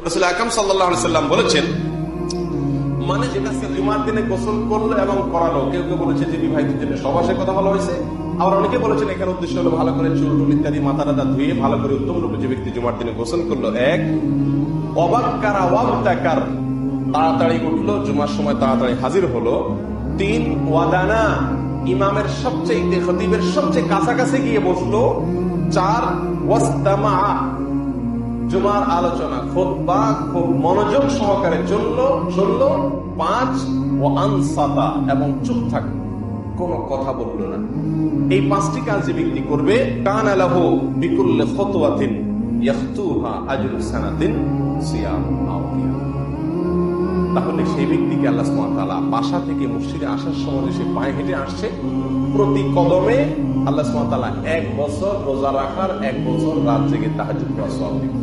রাসূল আকরাম সাল্লাল্লাহু আলাইহি সাল্লাম বলেছেন, মানে যেটা জুমার দিনে গোসল করলো এবং করালো, কেউ কেউ বলেছে যে বিবাহিত জন্য সবাসের কথা বলা হয়েছে, আবার অনেকে বলেছেন এখানে উদ্দেশ্য হলো ভালো করে চুল টুল ইত্যাদি মাথা টাথা ধুয়ে ভালো করে উত্তম রূপে যে ব্যক্তি জুমার দিনে গোসল করলো, এক অবাক্কারা ওয়াবতাকার, তাড়াতাড়ি উঠলো, জুমার সময় তাড়াতাড়ি হাজির হলো, তিন ওয়াদানা, ইমামের সবচেয়ে খতিবের সবচেয়ে কাছাকাছি গিয়ে বসলো, চার ওয়াস্তামা, জুমার আলোচনা খুতবা খুব মনোযোগ সহকারে শুনলো, পাঁচ ও আনসাতা, এবং চুপ থাকলো, কোন কথা বললো না। এই পাঁচটি কাজ যে ব্যক্তি করবে, কানা লাহু বিকুল্লি খুতওয়াতিন ইয়াখতুহা আজরু সানাতিন সিয়াম আও কিয়াম, তাহলে সেই ব্যক্তিকে আল্লাহ সুবহানাহু ওয়া তাআলা বাসা থেকে মসজিদে আসার সময় সে পায়ে হেঁটে আসছে, প্রতি কদমে আল্লাহ সুবহানাহু ওয়া তাআলা 1 বছর রোজা রাখার, 1 বছর রাত জেগে তাহাজ্জুদ করার সওয়াব দিবেন।